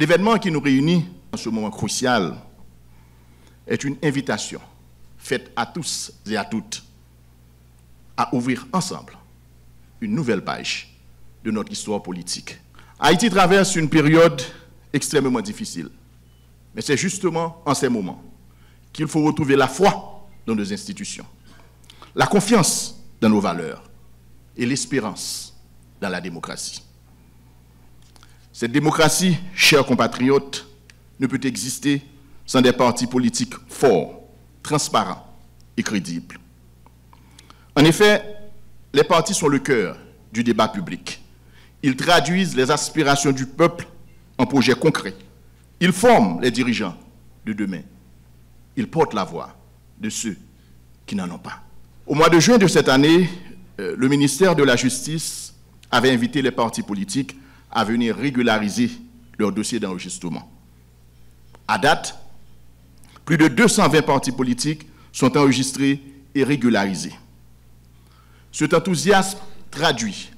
L'événement qui nous réunit en ce moment crucial est une invitation faite à tous et à toutes à ouvrir ensemble une nouvelle page de notre histoire politique. Haïti traverse une période extrêmement difficile, mais c'est justement en ces moments qu'il faut retrouver la foi dans nos institutions, la confiance dans nos valeurs et l'espérance dans la démocratie. Cette démocratie, chers compatriotes, ne peut exister sans des partis politiques forts, transparents et crédibles. En effet, les partis sont le cœur du débat public. Ils traduisent les aspirations du peuple en projets concrets. Ils forment les dirigeants de demain. Ils portent la voix de ceux qui n'en ont pas. Au mois de juin de cette année, le ministère de la Justice avait invité les partis politiques à venir régulariser leur dossier d'enregistrement. À date, plus de 220 partis politiques sont enregistrés et régularisés. Cet enthousiasme traduit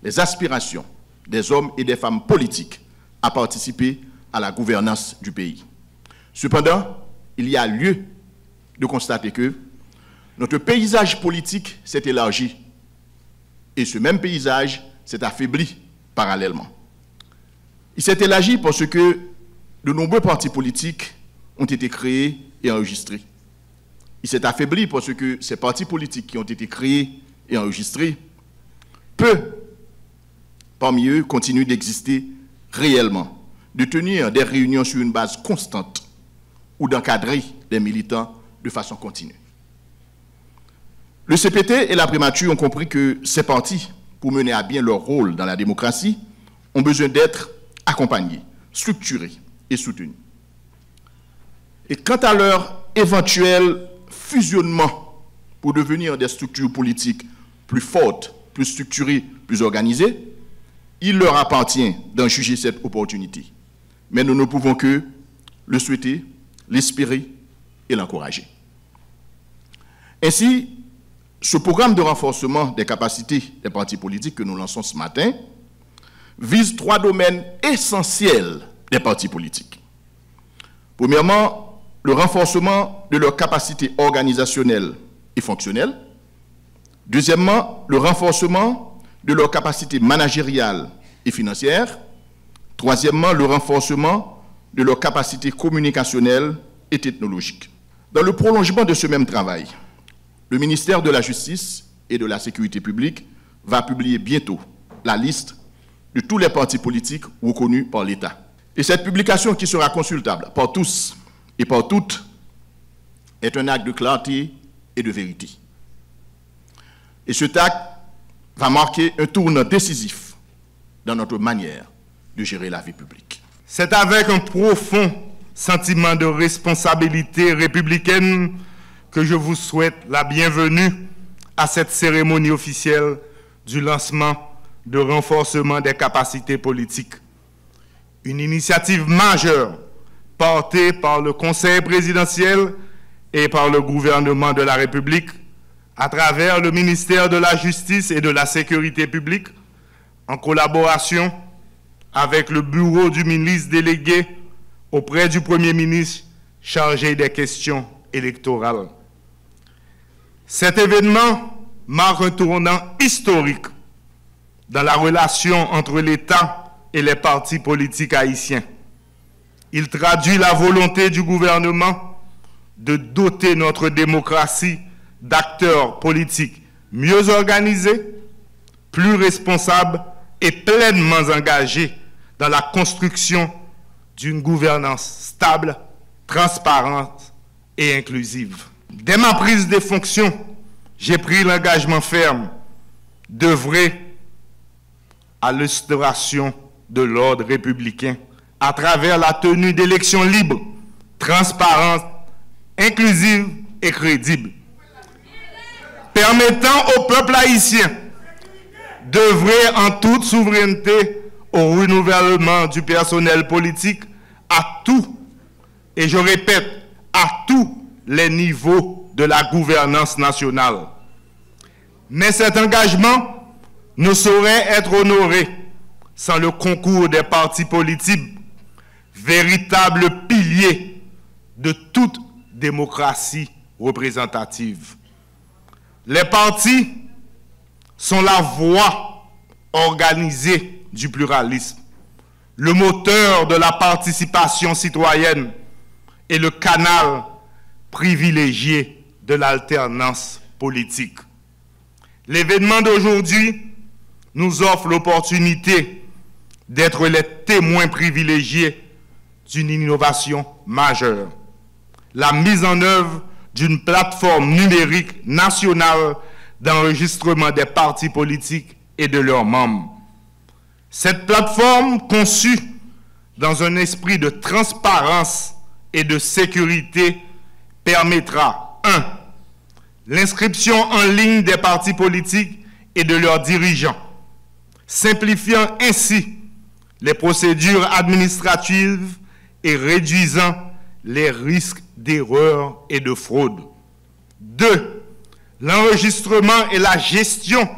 les aspirations des hommes et des femmes politiques à participer à la gouvernance du pays. Cependant, il y a lieu de constater que notre paysage politique s'est élargi et ce même paysage s'est affaibli parallèlement. Il s'est élargi parce que de nombreux partis politiques ont été créés et enregistrés. Il s'est affaibli parce que ces partis politiques qui ont été créés et enregistrés, peu parmi eux continuent d'exister réellement, de tenir des réunions sur une base constante ou d'encadrer les militants de façon continue. Le CPT et la primature ont compris que ces partis, pour mener à bien leur rôle dans la démocratie, ont besoin d'être accompagnés, structurés et soutenus. Et quant à leur éventuel fusionnement pour devenir des structures politiques plus fortes, plus structurées, plus organisées, il leur appartient d'en juger cette opportunité. Mais nous ne pouvons que le souhaiter, l'espérer et l'encourager. Ainsi, ce programme de renforcement des capacités des partis politiques que nous lançons ce matin vise 3 domaines essentiels des partis politiques. Premièrement, le renforcement de leurs capacités organisationnelles et fonctionnelles. Deuxièmement, le renforcement de leurs capacités managériales et financières. Troisièmement, le renforcement de leurs capacités communicationnelles et technologiques. Dans le prolongement de ce même travail, le ministère de la Justice et de la Sécurité publique va publier bientôt la liste de tous les partis politiques reconnus par l'État. Et cette publication, qui sera consultable par tous et par toutes, est un acte de clarté et de vérité. Et cet acte va marquer un tournant décisif dans notre manière de gérer la vie publique. C'est avec un profond sentiment de responsabilité républicaine que je vous souhaite la bienvenue à cette cérémonie officielle du lancement de renforcement des capacités politiques. Une initiative majeure portée par le Conseil présidentiel et par le gouvernement de la République à travers le ministère de la Justice et de la Sécurité publique en collaboration avec le bureau du ministre délégué auprès du Premier ministre chargé des questions électorales. Cet événement marque un tournant historique dans la relation entre l'État et les partis politiques haïtiens. Il traduit la volonté du gouvernement de doter notre démocratie d'acteurs politiques mieux organisés, plus responsables et pleinement engagés dans la construction d'une gouvernance stable, transparente et inclusive. Dès ma prise de fonction, j'ai pris l'engagement ferme d'œuvrer à l'instauration de l'ordre républicain à travers la tenue d'élections libres, transparentes, inclusives et crédibles, permettant au peuple haïtien d'œuvrer en toute souveraineté au renouvellement du personnel politique à tout, et je répète, à tous les niveaux de la gouvernance nationale. Mais cet engagement ne saurait être honoré sans le concours des partis politiques véritable pilier de toute démocratie représentative. Les partis sont la voie organisée du pluralisme, le moteur de la participation citoyenne et le canal privilégié de l'alternance politique. L'événement d'aujourd'hui nous offre l'opportunité d'être les témoins privilégiés d'une innovation majeure, la mise en œuvre d'une plateforme numérique nationale d'enregistrement des partis politiques et de leurs membres. Cette plateforme, conçue dans un esprit de transparence et de sécurité, permettra 1. L'inscription en ligne des partis politiques et de leurs dirigeants, simplifiant ainsi les procédures administratives et réduisant les risques d'erreurs et de fraude. 2. L'enregistrement et la gestion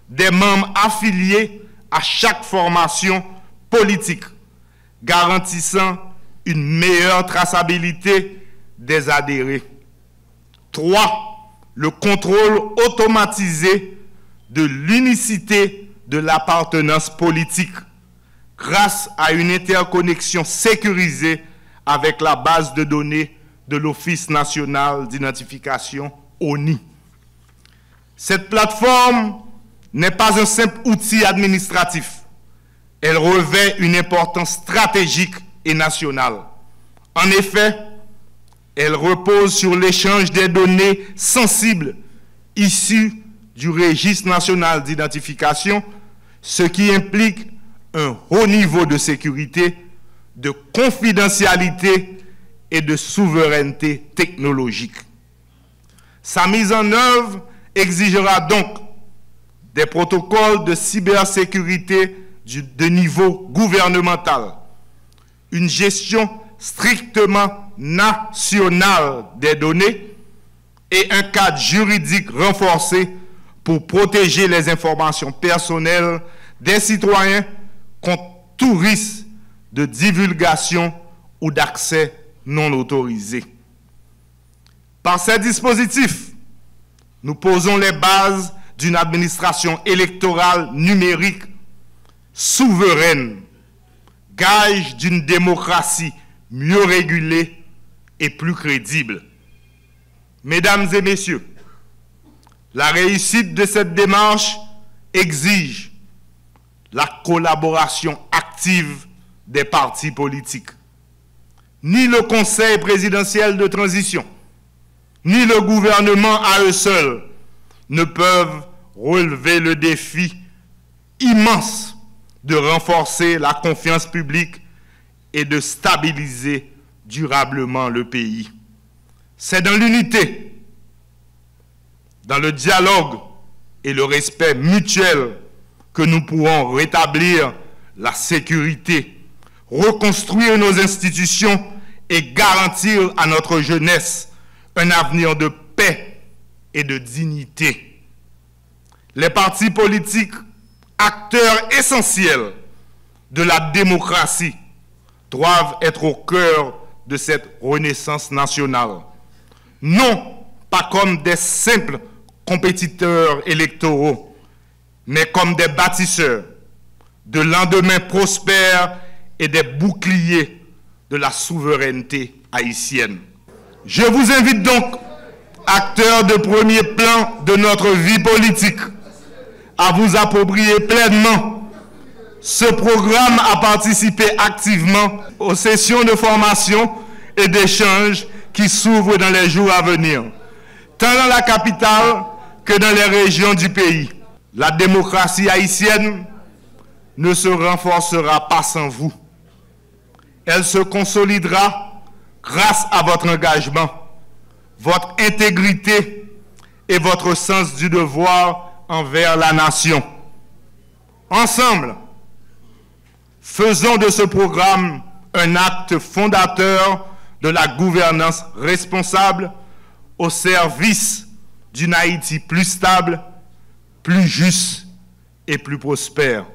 des membres affiliés à chaque formation politique, garantissant une meilleure traçabilité des adhérés. 3. Le contrôle automatisé de l'unicité de l'appartenance politique grâce à une interconnexion sécurisée avec la base de données de l'Office national d'identification ONI. Cette plateforme n'est pas un simple outil administratif. Elle revêt une importance stratégique et nationale. En effet, elle repose sur l'échange des données sensibles issues du registre national d'identification, ce qui implique un haut niveau de sécurité, de confidentialité et de souveraineté technologique. Sa mise en œuvre exigera donc des protocoles de cybersécurité de niveau gouvernemental, une gestion strictement nationale des données et un cadre juridique renforcé pour protéger les informations personnelles des citoyens contre tout risque de divulgation ou d'accès non autorisé. Par ces dispositifs, nous posons les bases d'une administration électorale numérique souveraine, gage d'une démocratie mieux régulée et plus crédible. Mesdames et messieurs, la réussite de cette démarche exige la collaboration active des partis politiques. Ni le Conseil présidentiel de transition, ni le gouvernement à eux seuls ne peuvent relever le défi immense de renforcer la confiance publique et de stabiliser durablement le pays. C'est dans l'unité, dans le dialogue et le respect mutuel que nous pourrons rétablir la sécurité, reconstruire nos institutions et garantir à notre jeunesse un avenir de paix et de dignité. Les partis politiques, acteurs essentiels de la démocratie, doivent être au cœur de cette renaissance nationale. Non pas comme des simples compétiteurs électoraux, mais comme des bâtisseurs de lendemains prospères et des boucliers de la souveraineté haïtienne. Je vous invite donc, acteurs de premier plan de notre vie politique, à vous approprier pleinement ce programme, à participer activement aux sessions de formation et d'échange qui s'ouvrent dans les jours à venir, tant dans la capitale que dans les régions du pays. La démocratie haïtienne ne se renforcera pas sans vous. Elle se consolidera grâce à votre engagement, votre intégrité et votre sens du devoir envers la nation. Ensemble, faisons de ce programme un acte fondateur de la gouvernance responsable au service d'une Haïti plus stable, plus juste et plus prospère.